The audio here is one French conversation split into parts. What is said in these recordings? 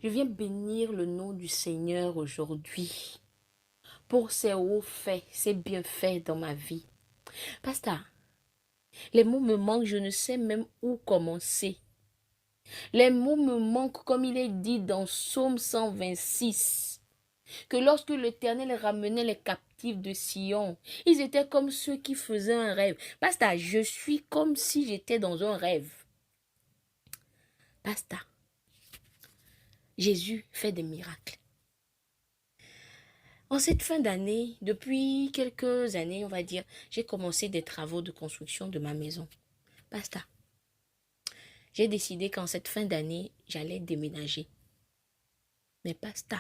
Je viens bénir le nom du Seigneur aujourd'hui pour ses hauts faits, ses bienfaits dans ma vie. Pasteur, les mots me manquent, je ne sais même où commencer. Les mots me manquent comme il est dit dans Psaume 126, que lorsque l'Éternel ramenait les captifs de Sion, ils étaient comme ceux qui faisaient un rêve. Pasteur, je suis comme si j'étais dans un rêve. Pasteur, Jésus fait des miracles. En cette fin d'année, depuis quelques années, on va dire, j'ai commencé des travaux de construction de ma maison. Basta. J'ai décidé qu'en cette fin d'année, j'allais déménager. Mais basta.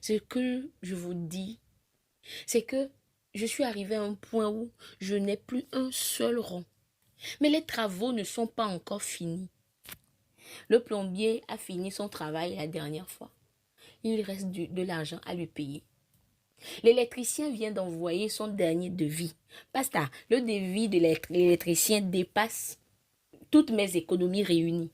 Ce que je vous dis, c'est que je suis arrivée à un point où je n'ai plus un seul rond. Mais les travaux ne sont pas encore finis. Le plombier a fini son travail la dernière fois. Il reste de l'argent à lui payer. L'électricien vient d'envoyer son dernier devis. Basta, le devis de l'électricien dépasse toutes mes économies réunies.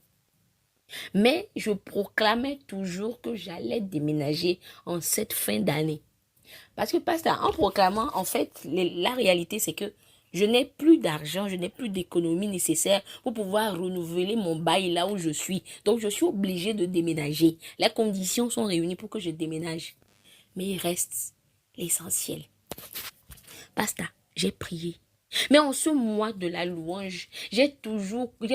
Mais je proclamais toujours que j'allais déménager en cette fin d'année. Parce que, Pasteur, en proclamant, en fait, la réalité, c'est que je n'ai plus d'argent, je n'ai plus d'économie nécessaire pour pouvoir renouveler mon bail là où je suis. Donc, je suis obligée de déménager. Les conditions sont réunies pour que je déménage. Mais il reste l'essentiel. Basta, j'ai prié. Mais en ce mois de la louange, j'ai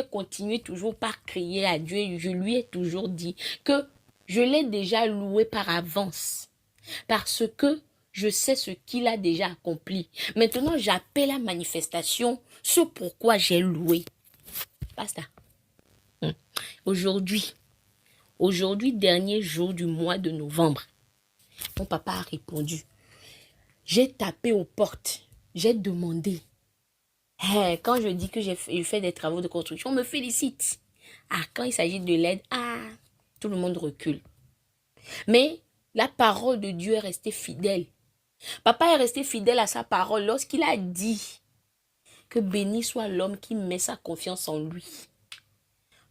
continué toujours par crier à Dieu et je lui ai toujours dit que je l'ai déjà loué par avance. Parce que je sais ce qu'il a déjà accompli. Maintenant, j'appelle à manifestation ce pourquoi j'ai loué. Basta. Aujourd'hui, dernier jour du mois de novembre, mon papa a répondu. J'ai tapé aux portes. J'ai demandé. Quand je dis que j'ai fait des travaux de construction, on me félicite. Ah, quand il s'agit de l'aide, tout le monde recule. Mais la parole de Dieu est restée fidèle. Papa est resté fidèle à sa parole lorsqu'il a dit que béni soit l'homme qui met sa confiance en lui.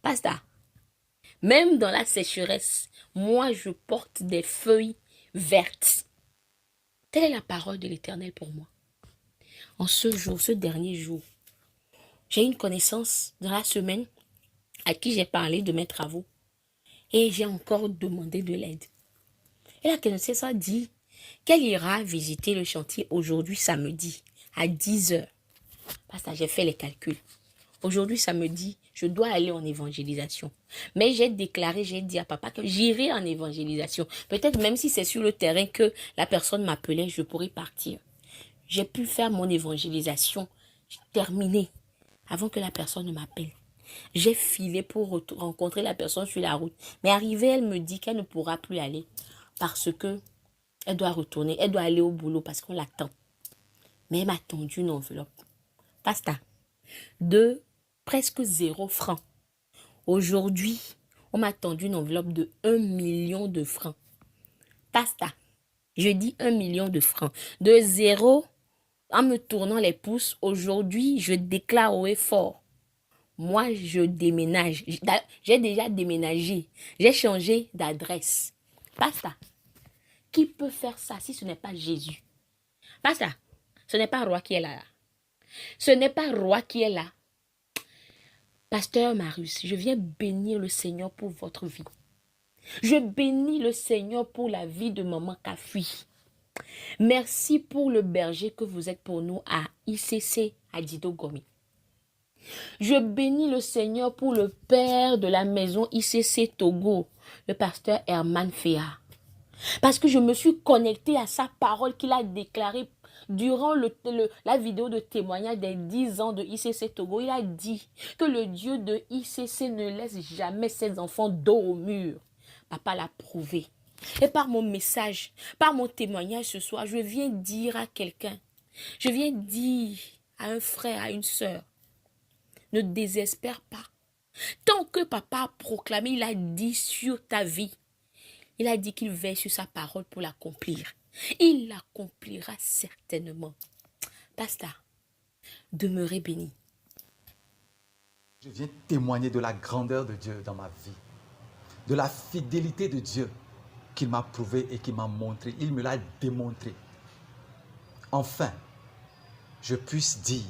Basta. Même dans la sécheresse, moi je porte des feuilles vertes. Telle est la parole de l'Éternel pour moi. En ce jour, ce dernier jour, j'ai une connaissance dans la semaine à qui j'ai parlé de mes travaux et j'ai encore demandé de l'aide. Et la connaissance a dit qu'elle ira visiter le chantier aujourd'hui samedi à 10 heures. Parce que j'ai fait les calculs. Aujourd'hui samedi, je dois aller en évangélisation. Mais j'ai déclaré, j'ai dit à papa que j'irai en évangélisation. Peut-être même si c'est sur le terrain que la personne m'appelait, je pourrais partir. J'ai pu faire mon évangélisation terminée avant que la personne ne m'appelle. J'ai filé pour rencontrer la personne sur la route. Mais arrivée, elle me dit qu'elle ne pourra plus aller parce que elle doit retourner, elle doit aller au boulot parce qu'on l'attend. Mais elle m'a tendu une enveloppe. Basta. De presque 0 francs. Aujourd'hui, on m'a tendu une enveloppe de 1 million de francs. Basta. Je dis 1 million de francs. De 0, en me tournant les pouces, aujourd'hui, je déclare haut et fort. Moi, je déménage. J'ai déjà déménagé. J'ai changé d'adresse. Basta. Qui peut faire ça si ce n'est pas Jésus? Basta. Ce n'est pas roi qui est là. Ce n'est pas roi qui est là. Pasteur Marius, je viens bénir le Seigneur pour votre vie. Je bénis le Seigneur pour la vie de maman Kafui. Merci pour le berger que vous êtes pour nous à ICC, à Dido Gomi. Je bénis le Seigneur pour le père de la maison ICC Togo, le pasteur Herman Féa. Parce que je me suis connectée à sa parole qu'il a déclarée durant la vidéo de témoignage des 10 ans de ICC Togo. Il a dit que le Dieu de ICC ne laisse jamais ses enfants dos au mur. Papa l'a prouvé. Et par mon message, par mon témoignage ce soir, je viens dire à quelqu'un, je viens dire à un frère, à une sœur, ne désespère pas. Tant que papa a proclamé, il a dit sur ta vie, il a dit qu'il veille sur sa parole pour l'accomplir. Il l'accomplira certainement. Pasteur, demeurez béni. Je viens témoigner de la grandeur de Dieu dans ma vie. de la fidélité de Dieu qu'il m'a prouvé et qu'il m'a montré. Il me l'a démontré. Enfin, je puisse dire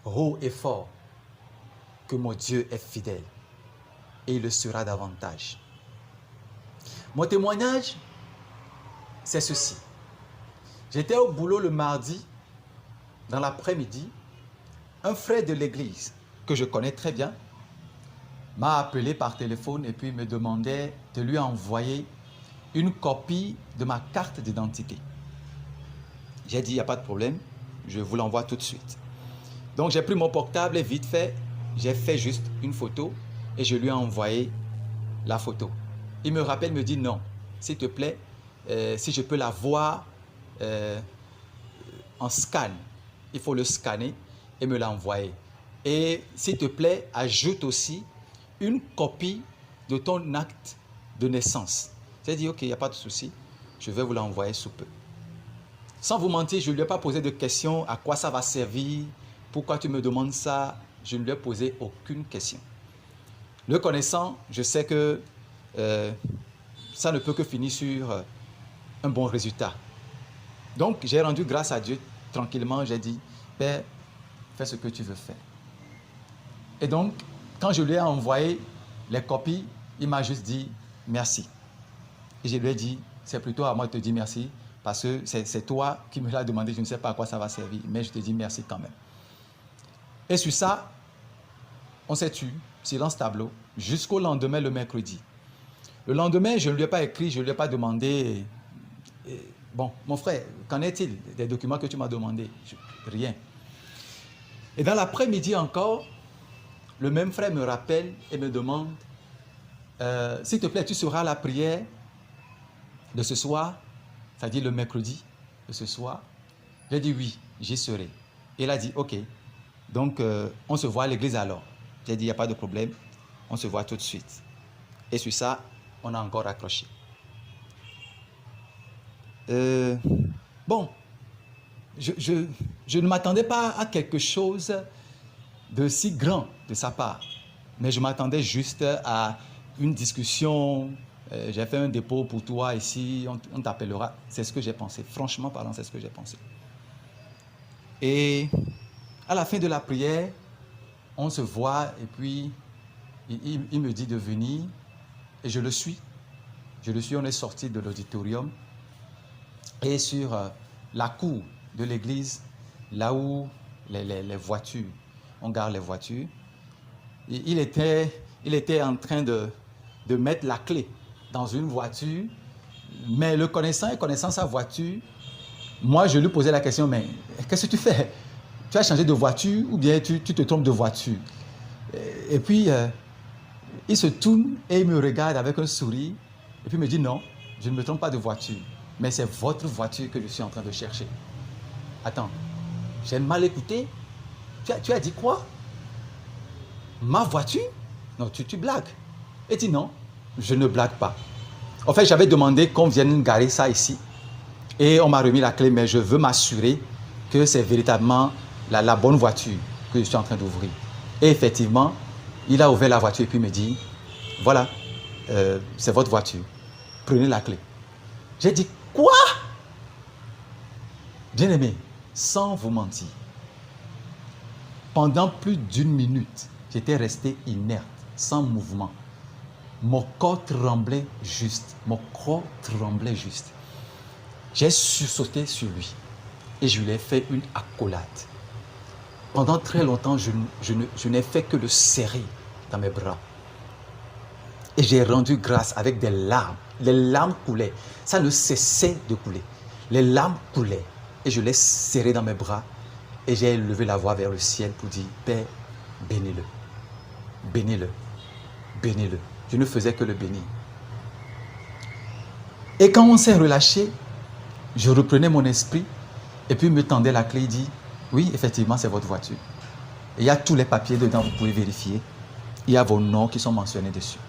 haut et fort que mon Dieu est fidèle et il le sera davantage. Mon témoignage, c'est ceci. J'étais au boulot le mardi, dans l'après-midi. Un frère de l'église, que je connais très bien, m'a appelé par téléphone et puis me demandait de lui envoyer une copie de ma carte d'identité. J'ai dit, il n'y a pas de problème, je vous l'envoie tout de suite. Donc j'ai pris mon portable et vite fait, j'ai fait juste une photo et je lui ai envoyé la photo. Il me rappelle, me dit non, s'il te plaît, si je peux la voir en scan, il faut le scanner et me l'envoyer. Et s'il te plaît, ajoute aussi une copie de ton acte de naissance. J'ai dit, ok, il n'y a pas de souci, je vais vous l'envoyer sous peu. Sans vous mentir, je ne lui ai pas posé de questions, à quoi ça va servir, pourquoi tu me demandes ça, je ne lui ai posé aucune question. Le connaissant, je sais que ça ne peut que finir sur un bon résultat. Donc, j'ai rendu grâce à Dieu tranquillement, j'ai dit, Père, fais ce que tu veux faire. Et donc, quand je lui ai envoyé les copies, il m'a juste dit merci. Et je lui ai dit, c'est plutôt à moi de te dire merci, parce que c'est toi qui me l'as demandé, je ne sais pas à quoi ça va servir, mais je te dis merci quand même. Et sur ça, on s'est tué, silence tableau, jusqu'au lendemain, le mercredi. Le lendemain, je ne lui ai pas écrit, je ne lui ai pas demandé, bon, mon frère, qu'en est-il des documents que tu m'as demandé? Rien. Et dans l'après-midi encore, le même frère me rappelle et me demande, s'il te plaît, tu seras à la prière de ce soir, c'est-à-dire le mercredi de ce soir. J'ai dit oui, j'y serai. Et il a dit ok, donc on se voit à l'église alors. J'ai dit il n'y a pas de problème, on se voit tout de suite. Et sur ça, on a encore accroché. Bon, je ne m'attendais pas à quelque chose de si grand de sa part, mais je m'attendais juste à une discussion. J'ai fait un dépôt pour toi ici, on t'appellera. C'est ce que j'ai pensé. Franchement parlant, c'est ce que j'ai pensé. Et à la fin de la prière, on se voit et puis il me dit de venir et je le suis. Je le suis, on est sorti de l'auditorium et sur la cour de l'église, là où les voitures, on garde les voitures, il était en train de mettre la clé dans une voiture, mais le connaissant et connaissant sa voiture, moi je lui posais la question, mais qu'est-ce que tu fais? Tu as changé de voiture ou bien tu te trompes de voiture? Et puis il se tourne et il me regarde avec un sourire et puis il me dit non, je ne me trompe pas de voiture, mais c'est votre voiture que je suis en train de chercher. Attends, j'ai mal écouté? Tu as dit quoi? Ma voiture? Non, tu blagues. Et dit non, je ne blague pas. En fait, j'avais demandé qu'on vienne garer ça ici. Et on m'a remis la clé, mais je veux m'assurer que c'est véritablement la bonne voiture que je suis en train d'ouvrir. Et effectivement, il a ouvert la voiture et puis me dit, voilà, c'est votre voiture. Prenez la clé. J'ai dit, quoi? Bien aimé, sans vous mentir, pendant plus d'une minute, j'étais resté inerte, sans mouvement. Mon corps tremblait juste. Mon corps tremblait juste. J'ai sursauté sur lui et je lui ai fait une accolade. Pendant très longtemps, je n'ai fait que le serrer dans mes bras. Et j'ai rendu grâce avec des larmes. Les larmes coulaient. Ça ne cessait de couler. Les larmes coulaient. Et je l'ai serré dans mes bras et j'ai élevé la voix vers le ciel pour dire, Père, bénis-le. Bénis-le. Bénis-le. Je ne faisais que le bénir. Et quand on s'est relâché, je reprenais mon esprit et puis il me tendait la clé et dit, oui, effectivement, c'est votre voiture. Et il y a tous les papiers dedans, vous pouvez vérifier. Il y a vos noms qui sont mentionnés dessus.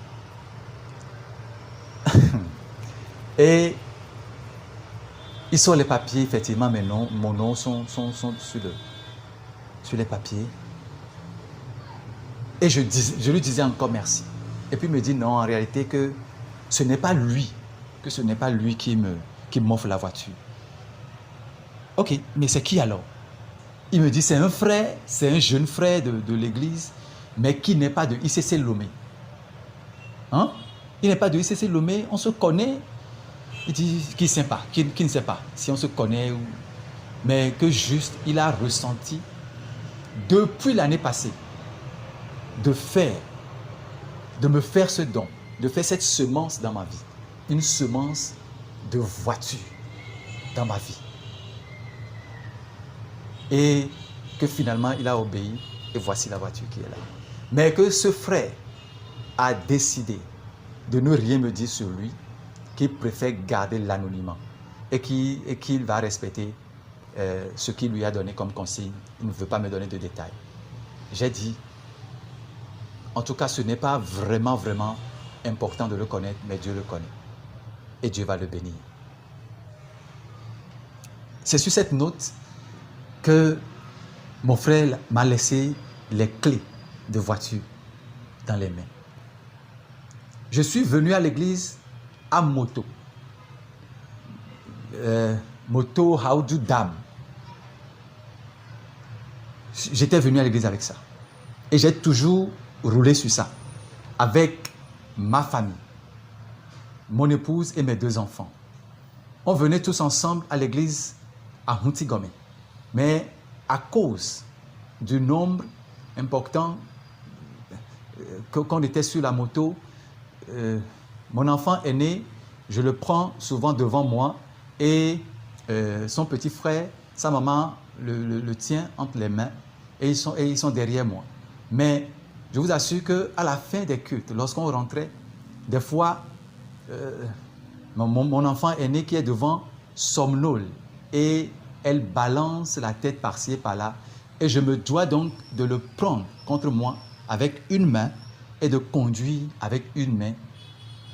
Et ils sont les papiers, effectivement, mes noms, mon nom sont sur les papiers. Et je lui disais encore merci. Et puis il me dit non, en réalité, que ce n'est pas lui, qui m'offre la voiture. Ok, mais c'est qui alors? Il me dit, c'est un frère, c'est un jeune frère de l'église, mais qui n'est pas de ICC Lomé. Hein? Il n'est pas de ICC Lomé, on se connaît. Il dit, qui ne sait pas, qui ne sait pas si on se connaît, mais que juste, il a ressenti, depuis l'année passée, de me faire ce don, de faire cette semence dans ma vie. Une semence de voiture dans ma vie. Et que finalement, il a obéi, et voici la voiture qui est là. Mais que ce frère a décidé de ne rien me dire sur lui, qu'il préfère garder l'anonymat et qu'il va respecter ce qu'il lui a donné comme consigne. Il ne veut pas me donner de détails. J'ai dit, en tout cas, ce n'est pas vraiment important de le connaître, mais Dieu le connaît. Et Dieu va le bénir. C'est sur cette note que mon frère m'a laissé les clés de voiture dans les mains. Je suis venu à l'église à moto. Moto Haoudou Dam. J'étais venu à l'église avec ça. Et j'ai toujours roulé sur ça. Avec ma famille, mon épouse et mes 2 enfants. On venait tous ensemble à l'église à Huntigome. Mais à cause du nombre important qu'on était sur la moto, mon enfant aîné, je le prends souvent devant moi et son petit frère, sa maman le tient entre les mains et ils sont derrière moi. Mais je vous assure qu'à la fin des cultes, lorsqu'on rentrait, des fois, mon enfant aîné qui est devant somnole et elle balance la tête par-ci et par-là et je me dois donc de le prendre contre moi avec une main et de conduire avec une main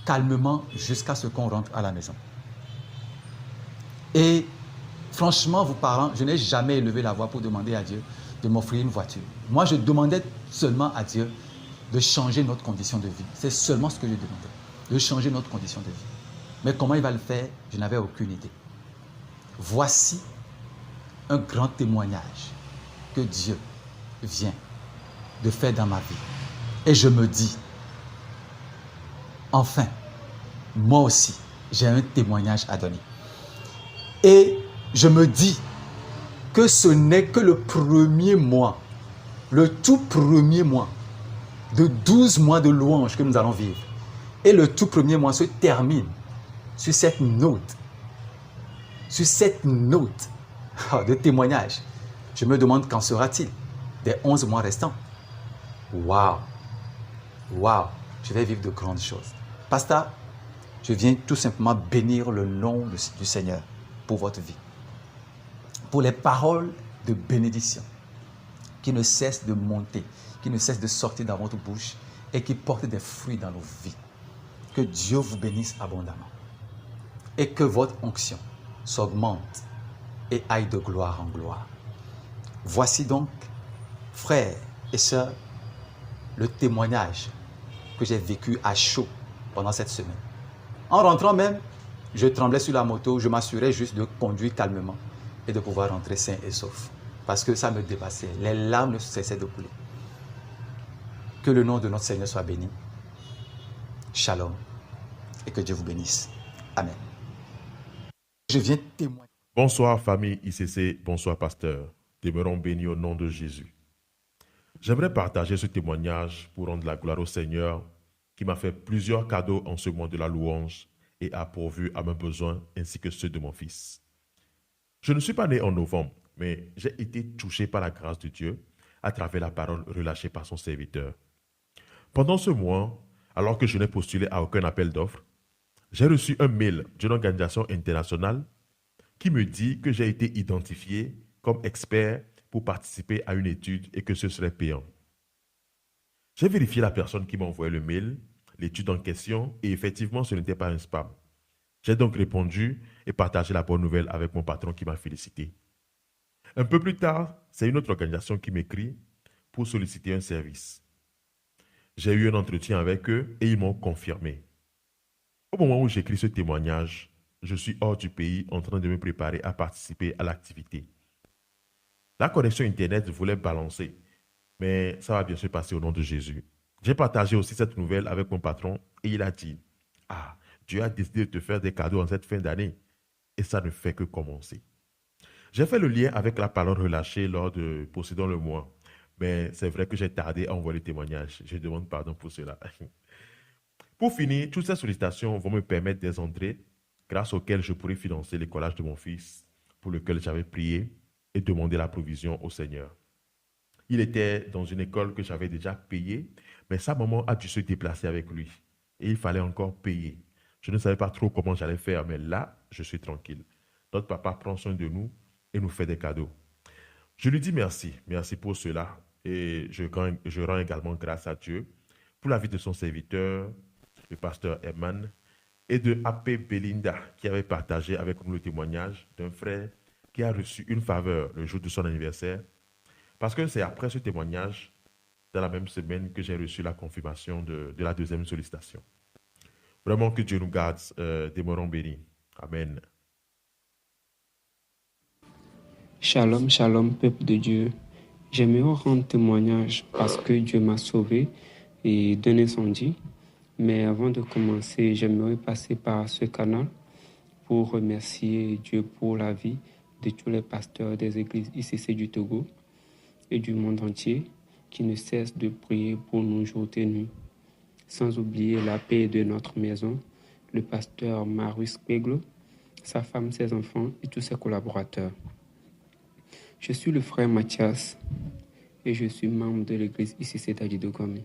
calmement jusqu'à ce qu'on rentre à la maison. Et franchement, vous parlant, je n'ai jamais élevé la voix pour demander à Dieu de m'offrir une voiture. Moi, je demandais seulement à Dieu de changer notre condition de vie. C'est seulement ce que je demandais, de changer notre condition de vie. Mais comment il va le faire, je n'avais aucune idée. Voici un grand témoignage que Dieu vient de faire dans ma vie. Et je me dis, enfin, moi aussi, j'ai un témoignage à donner. Et je me dis que ce n'est que le premier mois, le tout premier mois de 12 mois de louange que nous allons vivre. Et le tout premier mois se termine sur cette note de témoignage. Je me demande qu'en sera-t-il des 11 mois restants. Waouh! Waouh! Je vais vivre de grandes choses. Pasteur, je viens tout simplement bénir le nom du Seigneur pour votre vie. Pour les paroles de bénédiction qui ne cessent de monter, qui ne cessent de sortir dans votre bouche et qui portent des fruits dans nos vies. Que Dieu vous bénisse abondamment et que votre onction s'augmente et aille de gloire en gloire. Voici donc, frères et sœurs, le témoignage que j'ai vécu à chaud pendant cette semaine. En rentrant même, je tremblais sur la moto, je m'assurais juste de conduire calmement et de pouvoir rentrer sain et sauf. Parce que ça me dépassait, les larmes ne cessaient de couler. Que le nom de notre Seigneur soit béni. Shalom et que Dieu vous bénisse. Amen. Je viens témoigner. Bonsoir famille ICC, bonsoir pasteur. Demeurons bénis au nom de Jésus. J'aimerais partager ce témoignage pour rendre la gloire au Seigneur qui m'a fait plusieurs cadeaux en ce mois de la louange et a pourvu à mes besoins ainsi que ceux de mon fils. Je ne suis pas né en novembre, mais j'ai été touché par la grâce de Dieu à travers la parole relâchée par son serviteur. Pendant ce mois, alors que je n'ai postulé à aucun appel d'offres, j'ai reçu un mail d'une organisation internationale qui me dit que j'ai été identifié comme expert pour participer à une étude et que ce serait payant. J'ai vérifié la personne qui m'a envoyé le mail, l'étude en question, et effectivement, ce n'était pas un spam. J'ai donc répondu et partagé la bonne nouvelle avec mon patron qui m'a félicité. Un peu plus tard, c'est une autre organisation qui m'écrit pour solliciter un service. J'ai eu un entretien avec eux et ils m'ont confirmé. Au moment où j'écris ce témoignage, je suis hors du pays en train de me préparer à participer à l'activité. La connexion Internet voulait balancer, mais ça va bien se passer au nom de Jésus. J'ai partagé aussi cette nouvelle avec mon patron et il a dit, ah, Dieu a décidé de te faire des cadeaux en cette fin d'année et ça ne fait que commencer. J'ai fait le lien avec la parole relâchée lors de Possédons le mois, mais c'est vrai que j'ai tardé à envoyer le témoignage. Je demande pardon pour cela. Pour finir, toutes ces sollicitations vont me permettre des entrées grâce auxquelles je pourrai financer l'écolage de mon fils pour lequel j'avais prié et demandé la provision au Seigneur. Il était dans une école que j'avais déjà payée, mais sa maman a dû se déplacer avec lui et il fallait encore payer. Je ne savais pas trop comment j'allais faire, mais là, je suis tranquille. Notre papa prend soin de nous et nous fait des cadeaux. Je lui dis merci pour cela et je rends également grâce à Dieu pour la vie de son serviteur, le pasteur Herman, et de AP Belinda, qui avait partagé avec nous le témoignage d'un frère qui a reçu une faveur le jour de son anniversaire. Parce que c'est après ce témoignage, dans la même semaine, que j'ai reçu la confirmation de la deuxième sollicitation. Vraiment que Dieu nous garde, demeurons bénis. Amen. Shalom, shalom, peuple de Dieu. J'aimerais rendre témoignage parce que Dieu m'a sauvé et d'un incendie. Mais avant de commencer, j'aimerais passer par ce canal pour remercier Dieu pour la vie de tous les pasteurs des églises ICC du Togo et du monde entier qui ne cessent de prier pour nous jour et nuit. Sans oublier la paix de notre maison, le pasteur Marius Peglo, sa femme, ses enfants et tous ses collaborateurs. Je suis le frère Mathias et je suis membre de l'église ICC d'Adidogome.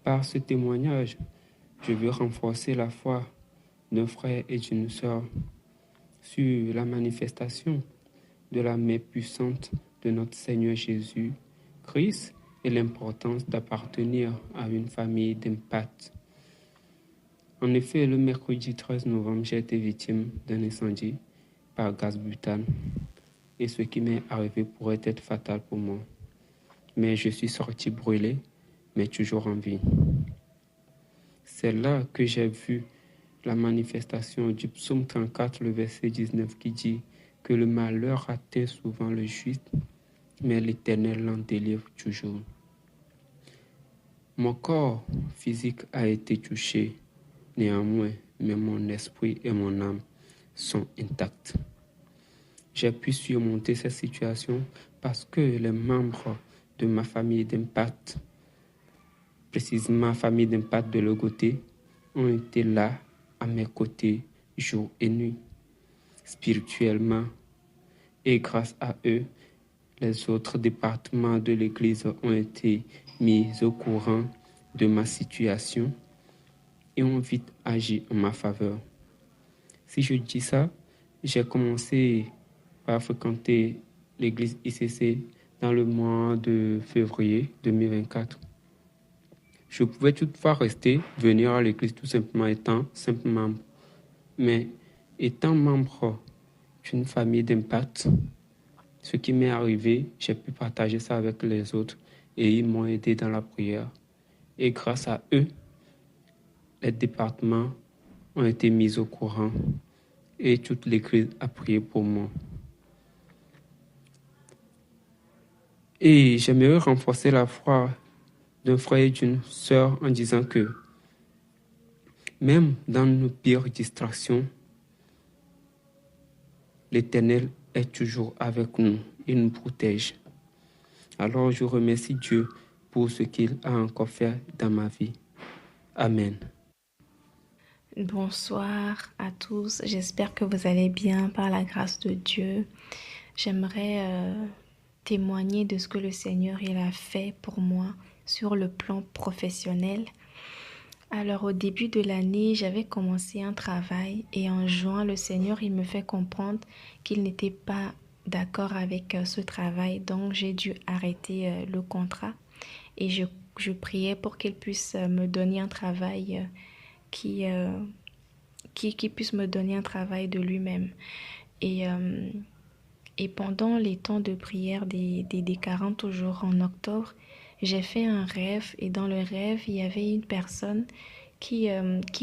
Par ce témoignage, je veux renforcer la foi d'un frère et d'une sœur sur la manifestation de la main puissante de notre Seigneur Jésus-Christ et l'importance d'appartenir à une famille d'impact. En effet, le mercredi 13 novembre, j'ai été victime d'un incendie par gaz butane et ce qui m'est arrivé pourrait être fatal pour moi. Mais je suis sorti brûlé, mais toujours en vie. C'est là que j'ai vu la manifestation du psaume 34, le verset 19 qui dit que le malheur atteint souvent le juste, mais l'Éternel l'en délivre toujours. Mon corps physique a été touché, néanmoins, mais mon esprit et mon âme sont intacts. J'ai pu surmonter cette situation parce que les membres de ma famille d'impact, précisément ma famille d'impact de Logoté, ont été là à mes côtés jour et nuit, spirituellement. Et grâce à eux, les autres départements de l'Église ont été mis au courant de ma situation et ont vite agi en ma faveur. Si je dis ça, j'ai commencé par fréquenter l'église ICC dans le mois de février 2024. Je pouvais toutefois rester, venir à l'église tout simplement étant simple membre. Mais étant membre d'une famille d'impact, ce qui m'est arrivé, j'ai pu partager ça avec les autres et ils m'ont aidé dans la prière. Et grâce à eux, les départements ont été mis au courant et toute l'église a prié pour moi. Et j'aimerais renforcer la foi d'un frère et d'une sœur en disant que même dans nos pires distractions, l'Éternel est toujours avec nous et nous protège. Alors je remercie Dieu pour ce qu'il a encore fait dans ma vie. Amen. Bonsoir à tous, j'espère que vous allez bien par la grâce de Dieu. J'aimerais témoigner de ce que le Seigneur il a fait pour moi sur le plan professionnel. Alors au début de l'année, j'avais commencé un travail et en juin, le Seigneur il me fait comprendre qu'il n'était pas d'accord avec ce travail. Donc j'ai dû arrêter le contrat et je priais pour qu'il puisse me donner un travail qui puisse me donner un travail de lui-même. Et pendant les temps de prière des 40 jours en octobre, j'ai fait un rêve et dans le rêve, il y avait une personne qui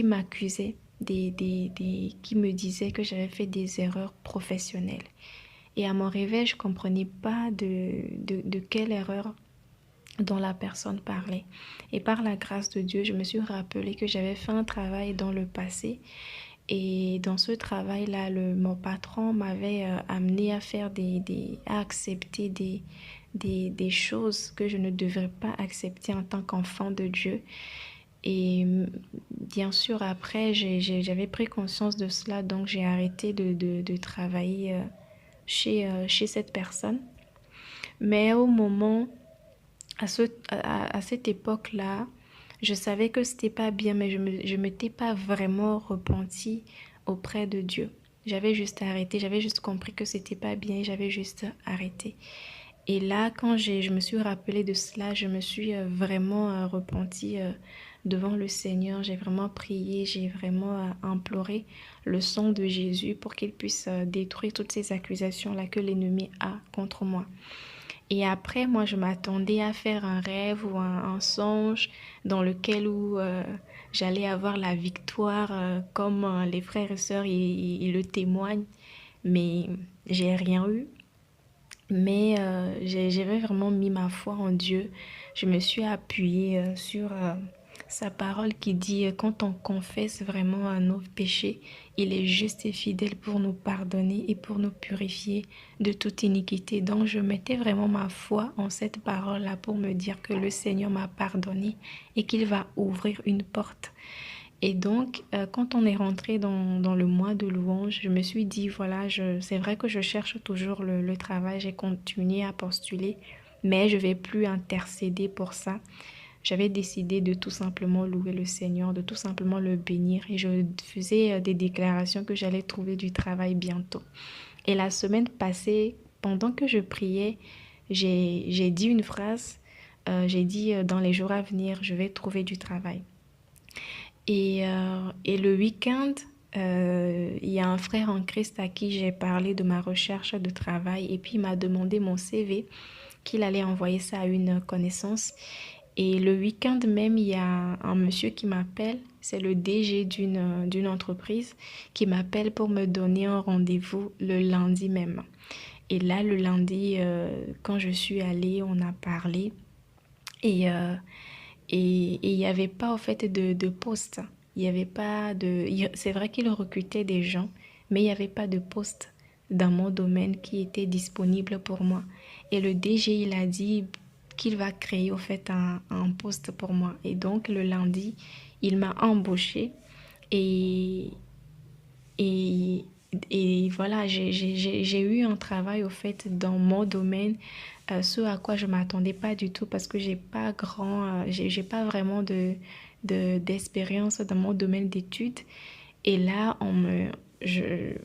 m'accusait, qui me disait que j'avais fait des erreurs professionnelles. Et à mon réveil, je ne comprenais pas de quelle erreur dont la personne parlait. Et par la grâce de Dieu, je me suis rappelé que j'avais fait un travail dans le passé. Et dans ce travail-là, mon patron m'avait amené à faire à accepter des choses que je ne devrais pas accepter en tant qu'enfant de Dieu. Et bien sûr, après, j'avais pris conscience de cela, donc j'ai arrêté de travailler chez cette personne. Mais au moment, à cette époque-là, je savais que c'était pas bien, mais je m'étais pas vraiment repentie auprès de Dieu. J'avais juste arrêté, j'avais juste compris que c'était pas bien, j'avais juste arrêté. Et là, quand je me suis rappelée de cela, je me suis vraiment repentie devant le Seigneur. J'ai vraiment prié, j'ai vraiment imploré le sang de Jésus pour qu'il puisse détruire toutes ces accusations-là que l'ennemi a contre moi. Et après, moi, je m'attendais à faire un rêve ou un songe dans lequel j'allais avoir la victoire comme les frères et sœurs ils le témoignent. Mais j'ai rien eu. Mais j'avais vraiment mis ma foi en Dieu. Je me suis appuyée sur sa parole qui dit quand on confesse vraiment nos péchés, il est juste et fidèle pour nous pardonner et pour nous purifier de toute iniquité. Donc je mettais vraiment ma foi en cette parole-là pour me dire que le Seigneur m'a pardonné et qu'il va ouvrir une porte. Et donc, quand on est rentré dans le mois de louange, je me suis dit, voilà, c'est vrai que je cherche toujours le travail, j'ai continué à postuler, mais je ne vais plus intercéder pour ça. J'avais décidé de tout simplement louer le Seigneur, de tout simplement le bénir et je faisais des déclarations que j'allais trouver du travail bientôt. Et la semaine passée, pendant que je priais, j'ai dit une phrase, j'ai dit dans les jours à venir, je vais trouver du travail. Et le week-end, il y a un frère en Christ à qui j'ai parlé de ma recherche de travail et puis il m'a demandé mon CV, qu'il allait envoyer ça à une connaissance. Et le week-end même, il y a un monsieur qui m'appelle, c'est le DG d'une entreprise, qui m'appelle pour me donner un rendez-vous le lundi même. Et là, le lundi, quand je suis allée, on a parlé et il n'y avait pas en fait de poste. Il y avait pas de... C'est vrai qu'il recrutait des gens, mais il n'y avait pas de poste dans mon domaine qui était disponible pour moi. Et le DG, il a dit qu'il va créer en fait un poste pour moi. Et donc le lundi, il m'a embauchée et voilà, j'ai eu un travail au fait dans mon domaine, ce à quoi je m'attendais pas du tout parce que j'ai pas vraiment d'expérience dans mon domaine d'études. Et là,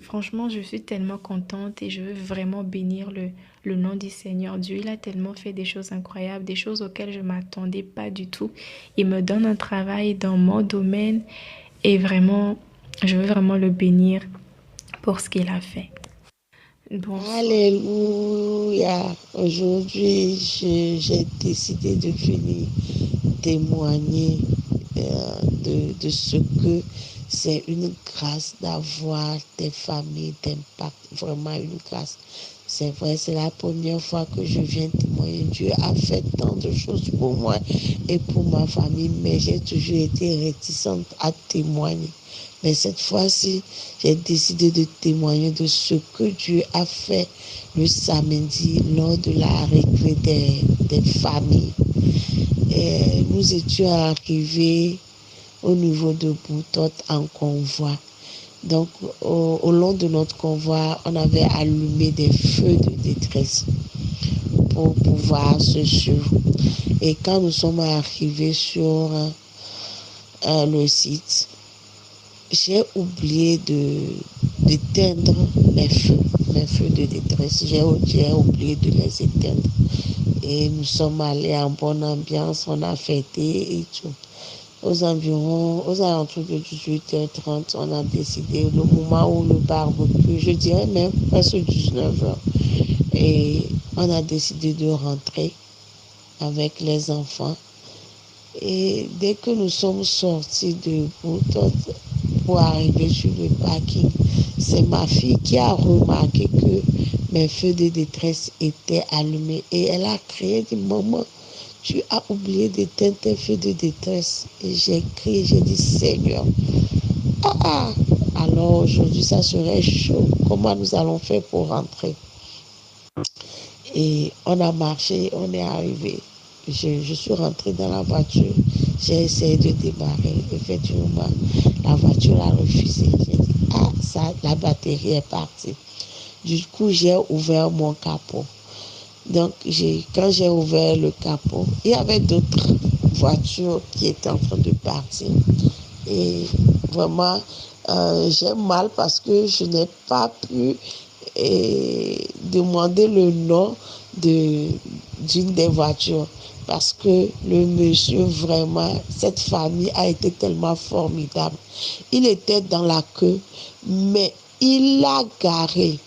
franchement, je suis tellement contente et je veux vraiment bénir le nom du Seigneur. Dieu, il a tellement fait des choses incroyables, des choses auxquelles je m'attendais pas du tout. Il me donne un travail dans mon domaine et vraiment, je veux vraiment le bénir pour ce qu'il a fait. Bonsoir. Alléluia. Aujourd'hui, j'ai décidé de venir témoigner de ce que c'est une grâce d'avoir des familles d'impact, vraiment une grâce. C'est vrai, c'est la première fois que je viens témoigner. Dieu a fait tant de choses pour moi et pour ma famille, mais j'ai toujours été réticente à témoigner. Mais cette fois-ci, j'ai décidé de témoigner de ce que Dieu a fait le samedi lors de la récré des familles. Et nous étions arrivés au niveau de Boutotte en convoi. Donc, au long de notre convoi, on avait allumé des feux de détresse pour pouvoir se suivre. Et quand nous sommes arrivés sur le site, j'ai oublié d'éteindre mes feux de détresse. J'ai oublié de les éteindre. Et nous sommes allés en bonne ambiance, on a fêté et tout. Aux alentours de 18h30, on a décidé, le moment où le barbecue, je dirais même presque 19h, et on a décidé de rentrer avec les enfants. Et dès que nous sommes sortis pour arriver sur le parking, c'est ma fille qui a remarqué que mes feux de détresse étaient allumés. Et elle a crié, dit, maman, tu as oublié d'éteindre tes feux de détresse. Et j'ai crié, j'ai dit, Seigneur, alors aujourd'hui ça serait chaud. Comment nous allons faire pour rentrer? Et on a marché, on est arrivé. Je suis rentrée dans la voiture, j'ai essayé de démarrer. Effectivement, la voiture a refusé. J'ai dit, la batterie est partie. Du coup, j'ai ouvert mon capot. Donc, quand j'ai ouvert le capot, il y avait d'autres voitures qui étaient en train de partir. Et vraiment, j'ai mal parce que je n'ai pas pu demander le nom d'une des voitures. Parce que le monsieur, vraiment, cette famille a été tellement formidable. Il était dans la queue, mais il a garé.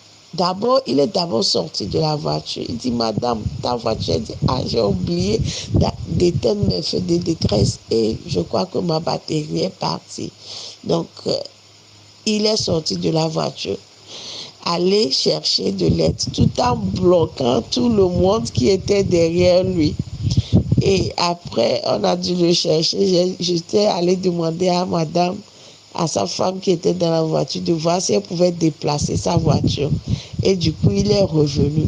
Il est d'abord sorti de la voiture. Il dit, madame, ta voiture, elle dit, j'ai oublié d'éteindre mes feux de détresse et je crois que ma batterie est partie. Donc, il est sorti de la voiture, aller chercher de l'aide, tout en bloquant tout le monde qui était derrière lui. Et après, on a dû le chercher. J'étais allée demander à madame, à sa femme qui était dans la voiture, de voir si elle pouvait déplacer sa voiture. Et du coup, il est revenu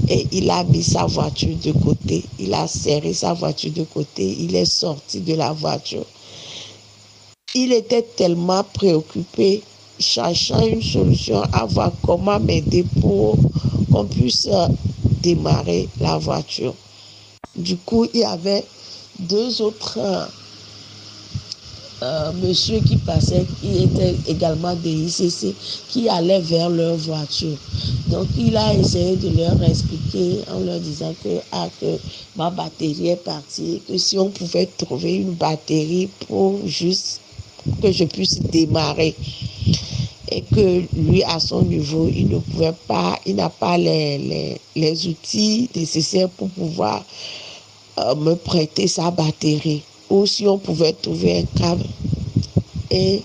et il a mis sa voiture de côté. Il a serré sa voiture de côté. Il est sorti de la voiture. Il était tellement préoccupé, cherchant une solution, à voir comment m'aider pour qu'on puisse démarrer la voiture. Du coup, il y avait deux autres monsieur qui passaient, qui étaient également des ICC, qui allaient vers leur voiture. Donc, il a essayé de leur expliquer en leur disant que ma batterie est partie, que si on pouvait trouver une batterie pour juste que je puisse démarrer. Et que lui, à son niveau, il ne pouvait pas, il n'a pas les outils nécessaires pour pouvoir me prêter sa batterie. Ou si on pouvait trouver un câble. Et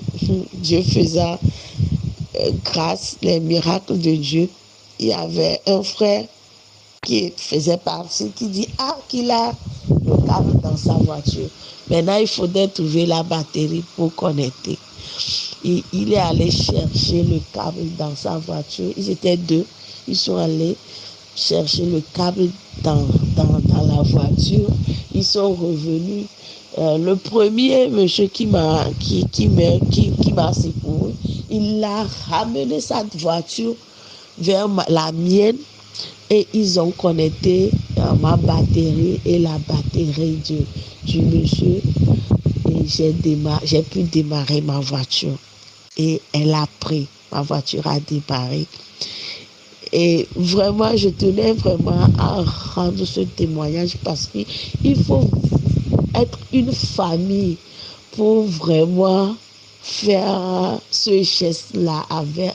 Dieu faisant grâce, les miracles de Dieu, il y avait un frère qui faisait partie, qui dit qu'il a le câble dans sa voiture. Maintenant, il faudrait trouver la batterie pour connecter. Et il est allé chercher le câble dans sa voiture. Ils étaient deux. Ils sont allés chercher le câble dans la voiture. Ils sont revenus. Le premier monsieur qui m'a secouru, il a ramené sa voiture vers la mienne et ils ont connecté ma batterie et la batterie du monsieur et j'ai pu démarrer ma voiture et elle a pris, ma voiture a démarré. Et vraiment, je tenais vraiment à rendre ce témoignage parce qu'il faut être une famille pour vraiment faire ce geste-là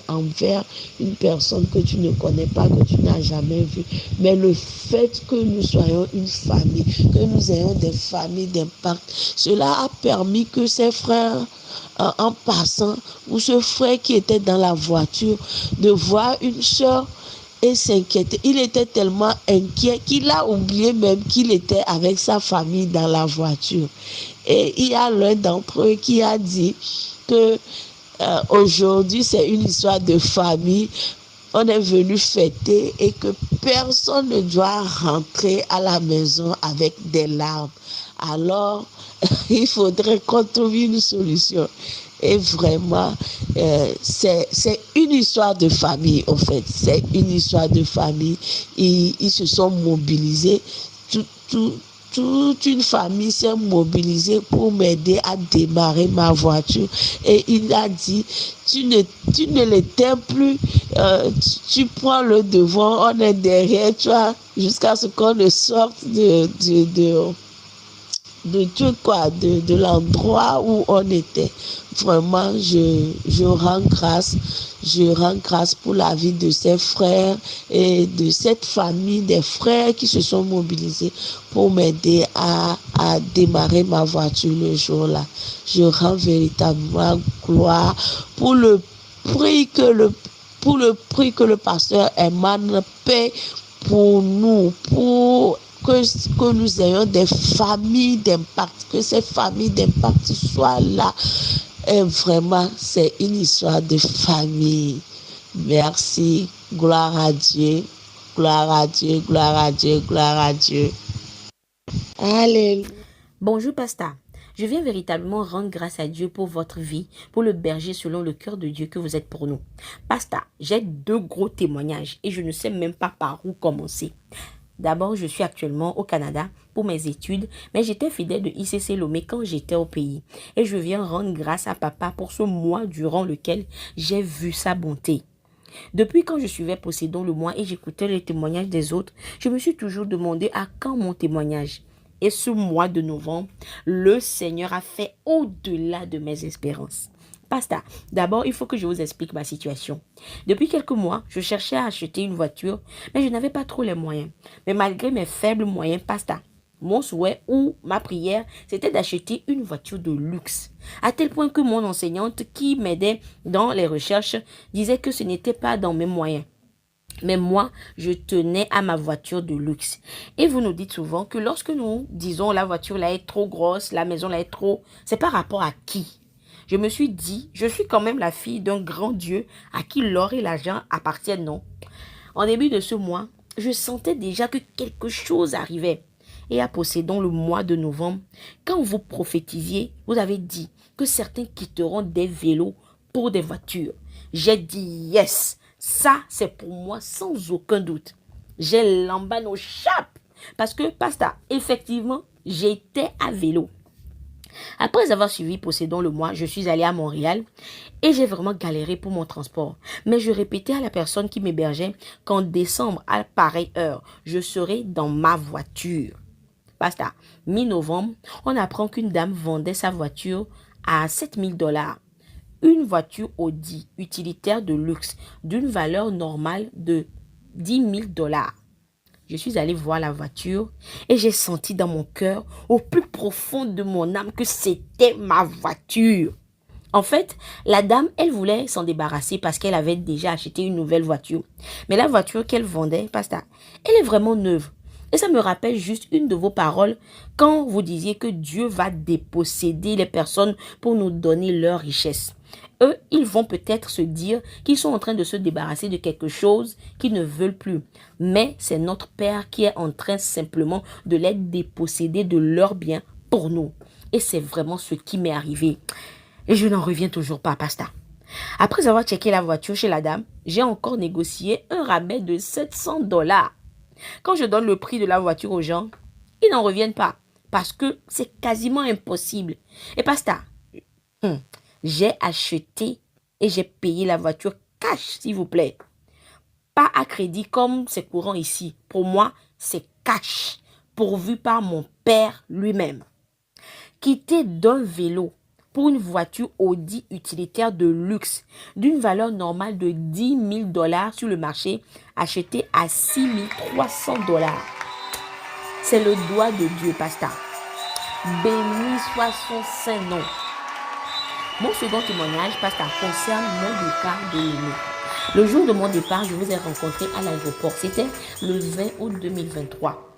envers une personne que tu ne connais pas, que tu n'as jamais vue. Mais le fait que nous soyons une famille, que nous ayons des familles d'impact, cela a permis que ces frères, en passant, ou ce frère qui était dans la voiture, de voir une soeur et s'inquiéter. Il était tellement inquiet qu'il a oublié même qu'il était avec sa famille dans la voiture. Et il y a l'un d'entre eux qui a dit que aujourd'hui c'est une histoire de famille. On est venu fêter et que personne ne doit rentrer à la maison avec des larmes. Alors, il faudrait qu'on trouve une solution. Et vraiment, c'est une histoire de famille, en fait. C'est une histoire de famille. Ils se sont mobilisés. Toute une famille s'est mobilisée pour m'aider à démarrer ma voiture. Et il a dit, tu ne l'éteins plus, tu prends le devant, on est derrière toi, jusqu'à ce qu'on ne sorte truc quoi, de l'endroit où on était. Vraiment, je rends grâce. Je rends grâce pour la vie de ses frères et de cette famille, des frères qui se sont mobilisés pour m'aider à démarrer ma voiture le jour-là. Je rends véritablement gloire pour le prix que le pasteur Eman paie pour nous, pour que nous ayons des familles d'impact, que ces familles d'impact soient là. Et vraiment, c'est une histoire de famille. Merci, gloire à Dieu, gloire à Dieu, gloire à Dieu, gloire à Dieu. Alléluia. Bonjour, pasteur. Je viens véritablement rendre grâce à Dieu pour votre vie, pour le berger selon le cœur de Dieu que vous êtes pour nous. Pasteur, j'ai 2 gros témoignages et je ne sais même pas par où commencer. D'abord, je suis actuellement au Canada pour mes études, mais j'étais fidèle de ICC Lomé quand j'étais au pays. Et je viens rendre grâce à papa pour ce mois durant lequel j'ai vu sa bonté. Depuis quand je suivais Possédons le mois et j'écoutais les témoignages des autres, je me suis toujours demandé à quand mon témoignage. Et ce mois de novembre, le Seigneur a fait au-delà de mes espérances. Pasteur, d'abord, il faut que je vous explique ma situation. Depuis quelques mois, je cherchais à acheter une voiture, mais je n'avais pas trop les moyens. Mais malgré mes faibles moyens, pasteur, mon souhait ou ma prière, c'était d'acheter une voiture de luxe. À tel point que mon enseignante qui m'aidait dans les recherches disait que ce n'était pas dans mes moyens. Mais moi, je tenais à ma voiture de luxe. Et vous nous dites souvent que lorsque nous disons la voiture là est trop grosse, la maison là est trop, c'est par rapport à qui? Je me suis dit, je suis quand même la fille d'un grand Dieu à qui l'or et l'argent appartiennent, non? En début de ce mois, je sentais déjà que quelque chose arrivait. Et à Possédons le mois de novembre, quand vous prophétisiez, vous avez dit que certains quitteront des vélos pour des voitures. J'ai dit yes, ça c'est pour moi sans aucun doute. J'ai l'emban aux chapes parce que, pasteur, effectivement, j'étais à vélo. Après avoir suivi Possédons le mois, je suis allée à Montréal et j'ai vraiment galéré pour mon transport. Mais je répétais à la personne qui m'hébergeait qu'en décembre, à pareille heure, je serai dans ma voiture. Basta. Mi-novembre, on apprend qu'une dame vendait sa voiture à 7 000 $. Une voiture Audi utilitaire de luxe d'une valeur normale de 10 000 $. Je suis allée voir la voiture et j'ai senti dans mon cœur, au plus profond de mon âme, que c'était ma voiture. En fait, la dame, elle voulait s'en débarrasser parce qu'elle avait déjà acheté une nouvelle voiture. Mais la voiture qu'elle vendait, pasteur, elle est vraiment neuve. Et ça me rappelle juste une de vos paroles quand vous disiez que Dieu va déposséder les personnes pour nous donner leur richesse. Eux, ils vont peut-être se dire qu'ils sont en train de se débarrasser de quelque chose qu'ils ne veulent plus. Mais c'est notre Père qui est en train simplement de les déposséder de leurs biens pour nous. Et c'est vraiment ce qui m'est arrivé. Et je n'en reviens toujours pas, pasteur. Après avoir checké la voiture chez la dame, j'ai encore négocié un rabais de 700 $. Quand je donne le prix de la voiture aux gens, ils n'en reviennent pas parce que c'est quasiment impossible. Et pasteur, j'ai acheté et j'ai payé la voiture cash, s'il vous plaît. Pas à crédit comme c'est courant ici. Pour moi, c'est cash, pourvu par mon père lui-même. Quitter d'un vélo pour une voiture Audi utilitaire de luxe d'une valeur normale de 10 000 $ sur le marché, achetée à 6 300 $. C'est le doigt de Dieu, pasteur. Béni soit son saint nom. Mon second témoignage, pasteur, concerne mon départ de Lomé. Le jour de mon départ, je vous ai rencontré à l'aéroport. C'était le 20 août 2023.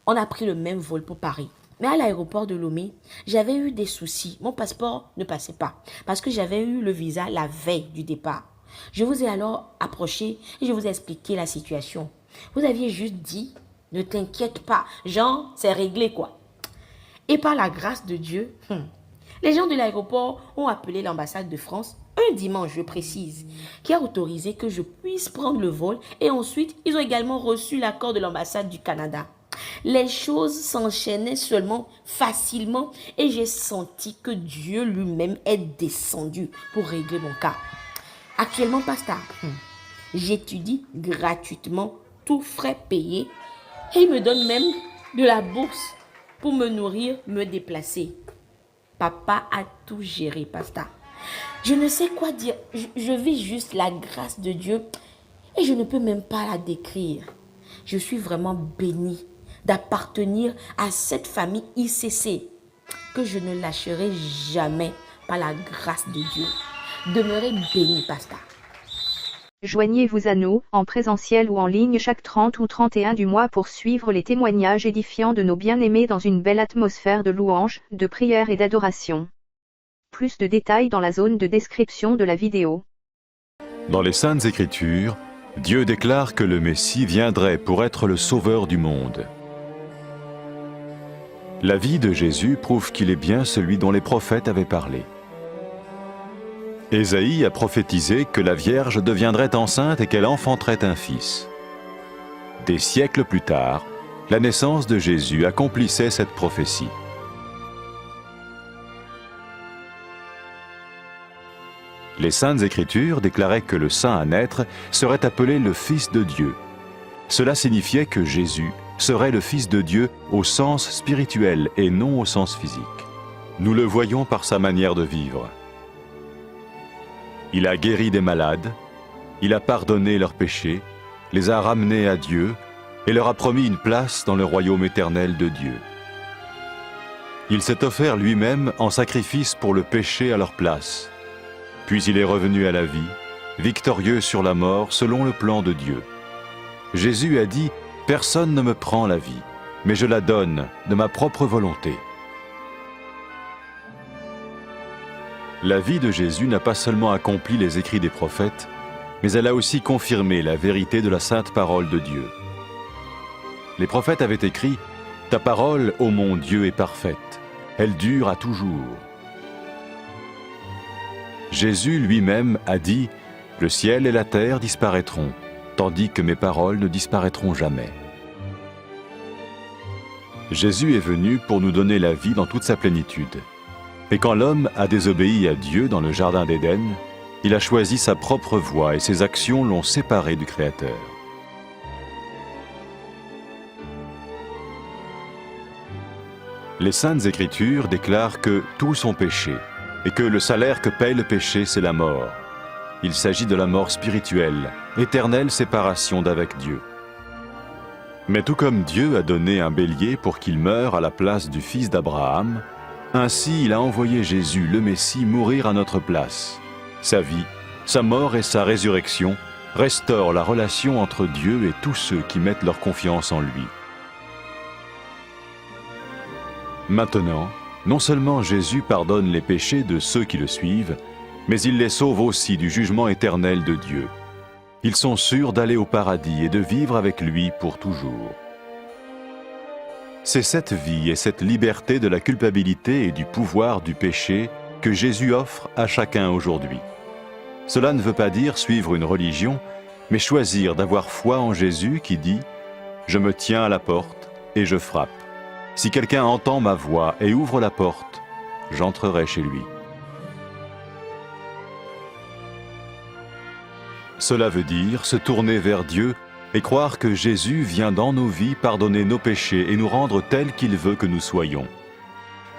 On a pris le même vol pour Paris. Mais à l'aéroport de Lomé, j'avais eu des soucis. Mon passeport ne passait pas parce que j'avais eu le visa la veille du départ. Je vous ai alors approché et je vous ai expliqué la situation. Vous aviez juste dit, ne t'inquiète pas, genre, c'est réglé quoi. Et par la grâce de Dieu, les gens de l'aéroport ont appelé l'ambassade de France un dimanche, je précise, qui a autorisé que je puisse prendre le vol et ensuite, ils ont également reçu l'accord de l'ambassade du Canada. Les choses s'enchaînaient seulement facilement et j'ai senti que Dieu lui-même est descendu pour régler mon cas. Actuellement, pasteur, j'étudie gratuitement, tout frais payés et il me donne même de la bourse pour me nourrir, me déplacer. Papa a tout géré, pasteur. Je ne sais quoi dire. Je vis juste la grâce de Dieu et je ne peux même pas la décrire. Je suis vraiment bénie d'appartenir à cette famille ICC que je ne lâcherai jamais par la grâce de Dieu. Demeurez bénis, pasteur. Joignez-vous à nous, en présentiel ou en ligne chaque 30 ou 31 du mois pour suivre les témoignages édifiants de nos bien-aimés dans une belle atmosphère de louange, de prière et d'adoration. Plus de détails dans la zone de description de la vidéo. Dans les Saintes Écritures, Dieu déclare que le Messie viendrait pour être le sauveur du monde. La vie de Jésus prouve qu'il est bien celui dont les prophètes avaient parlé. Ésaïe a prophétisé que la Vierge deviendrait enceinte et qu'elle enfanterait un fils. Des siècles plus tard, la naissance de Jésus accomplissait cette prophétie. Les Saintes Écritures déclaraient que le saint à naître serait appelé le Fils de Dieu. Cela signifiait que Jésus serait le Fils de Dieu au sens spirituel et non au sens physique. Nous le voyons par sa manière de vivre. Il a guéri des malades, il a pardonné leurs péchés, les a ramenés à Dieu et leur a promis une place dans le royaume éternel de Dieu. Il s'est offert lui-même en sacrifice pour le péché à leur place. Puis il est revenu à la vie, victorieux sur la mort selon le plan de Dieu. Jésus a dit « Personne ne me prend la vie, mais je la donne de ma propre volonté ». La vie de Jésus n'a pas seulement accompli les écrits des prophètes, mais elle a aussi confirmé la vérité de la sainte parole de Dieu. Les prophètes avaient écrit « Ta parole, ô mon Dieu, est parfaite, elle dure à toujours ». Jésus lui-même a dit « Le ciel et la terre disparaîtront, tandis que mes paroles ne disparaîtront jamais ». Jésus est venu pour nous donner la vie dans toute sa plénitude. Et quand l'homme a désobéi à Dieu dans le jardin d'Éden, il a choisi sa propre voie et ses actions l'ont séparé du Créateur. Les Saintes Écritures déclarent que tous sont péchés et que le salaire que paye le péché, c'est la mort. Il s'agit de la mort spirituelle, éternelle séparation d'avec Dieu. Mais tout comme Dieu a donné un bélier pour qu'il meure à la place du fils d'Abraham, ainsi il a envoyé Jésus, le Messie, mourir à notre place. Sa vie, sa mort et sa résurrection restaurent la relation entre Dieu et tous ceux qui mettent leur confiance en lui. Maintenant, non seulement Jésus pardonne les péchés de ceux qui le suivent, mais il les sauve aussi du jugement éternel de Dieu. Ils sont sûrs d'aller au paradis et de vivre avec lui pour toujours. C'est cette vie et cette liberté de la culpabilité et du pouvoir du péché que Jésus offre à chacun aujourd'hui. Cela ne veut pas dire suivre une religion, mais choisir d'avoir foi en Jésus qui dit « Je me tiens à la porte et je frappe. Si quelqu'un entend ma voix et ouvre la porte, j'entrerai chez lui. » Cela veut dire se tourner vers Dieu et croire que Jésus vient dans nos vies pardonner nos péchés et nous rendre tels qu'il veut que nous soyons.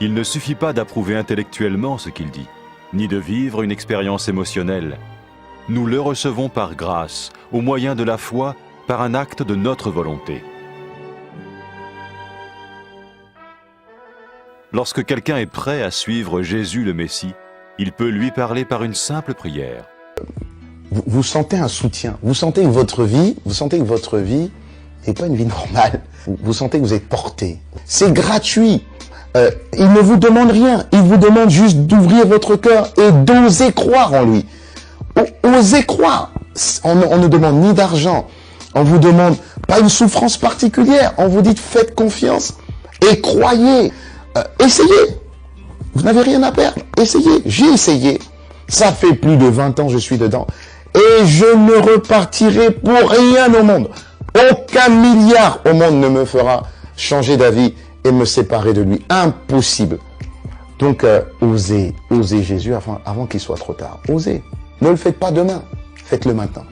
Il ne suffit pas d'approuver intellectuellement ce qu'il dit, ni de vivre une expérience émotionnelle. Nous le recevons par grâce, au moyen de la foi, par un acte de notre volonté. Lorsque quelqu'un est prêt à suivre Jésus le Messie, il peut lui parler par une simple prière. Vous sentez un soutien, vous sentez que votre vie n'est pas une vie normale. Vous sentez que vous êtes porté. C'est gratuit. Il ne vous demande rien. Il vous demande juste d'ouvrir votre cœur et d'oser croire en lui. Osez croire. On ne demande ni d'argent. On vous demande pas une souffrance particulière. On vous dit faites confiance et croyez. Essayez. Vous n'avez rien à perdre. Essayez. J'ai essayé. Ça fait plus de 20 ans que je suis dedans. Et je ne repartirai pour rien au monde. Aucun milliard au monde ne me fera changer d'avis et me séparer de lui. Impossible. Donc, osez Jésus avant qu'il soit trop tard. Osez. Ne le faites pas demain. Faites-le maintenant.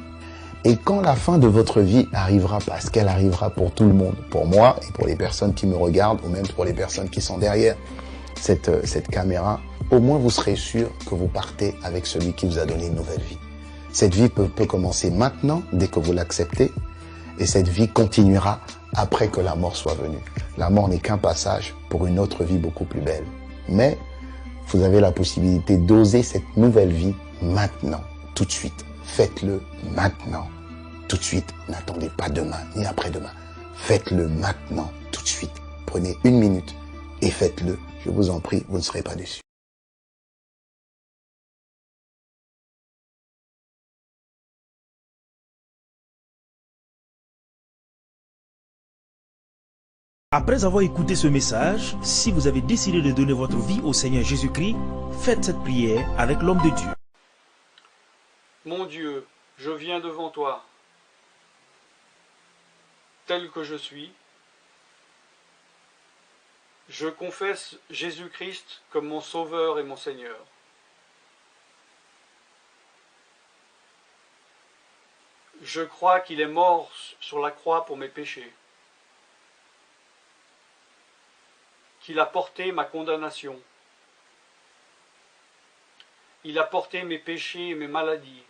Et quand la fin de votre vie arrivera, parce qu'elle arrivera pour tout le monde, pour moi et pour les personnes qui me regardent, ou même pour les personnes qui sont derrière cette caméra, au moins vous serez sûr que vous partez avec celui qui vous a donné une nouvelle vie. Cette vie peut commencer maintenant, dès que vous l'acceptez, et cette vie continuera après que la mort soit venue. La mort n'est qu'un passage pour une autre vie beaucoup plus belle. Mais vous avez la possibilité d'oser cette nouvelle vie maintenant, tout de suite. Faites-le maintenant, tout de suite. N'attendez pas demain ni après-demain. Faites-le maintenant, tout de suite. Prenez 1 minute et faites-le. Je vous en prie, vous ne serez pas déçus. Après avoir écouté ce message, si vous avez décidé de donner votre vie au Seigneur Jésus-Christ, faites cette prière avec l'homme de Dieu. Mon Dieu, je viens devant toi, tel que je suis. Je confesse Jésus-Christ comme mon Sauveur et mon Seigneur. Je crois qu'il est mort sur la croix pour mes péchés, qu'il a porté ma condamnation. Il a porté mes péchés et mes maladies.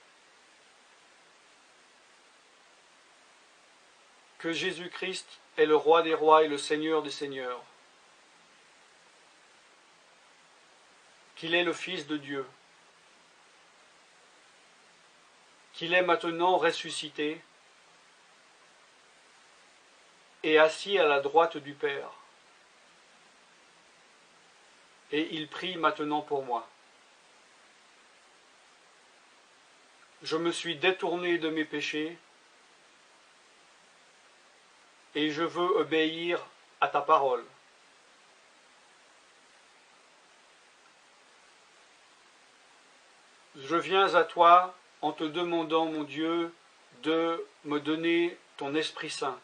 Que Jésus-Christ est le roi des rois et le Seigneur des seigneurs. Qu'il est le Fils de Dieu. Qu'il est maintenant ressuscité et assis à la droite du Père. Et il prie maintenant pour moi. Je me suis détourné de mes péchés et je veux obéir à ta parole. Je viens à toi en te demandant, mon Dieu, de me donner ton Esprit Saint.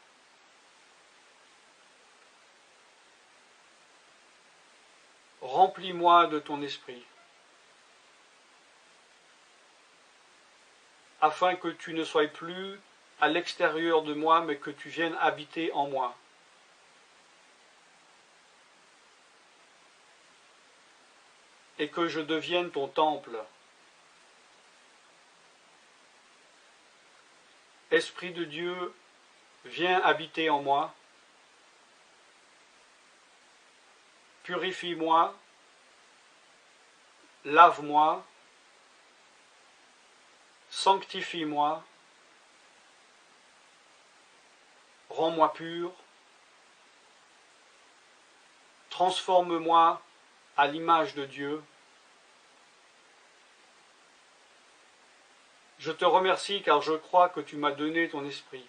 Remplis-moi de ton esprit, afin que tu ne sois plus à l'extérieur de moi, mais que tu viennes habiter en moi. Et que je devienne ton temple. Esprit de Dieu, viens habiter en moi. Purifie-moi, lave-moi, sanctifie-moi, rends-moi pur, transforme-moi à l'image de Dieu. Je te remercie car je crois que tu m'as donné ton esprit,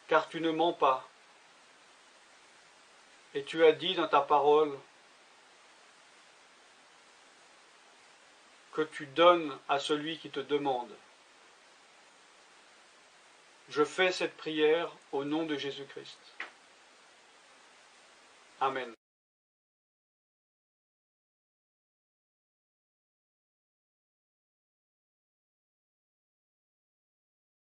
car tu ne mens pas. Et tu as dit dans ta parole que tu donnes à celui qui te demande. Je fais cette prière au nom de Jésus-Christ. Amen.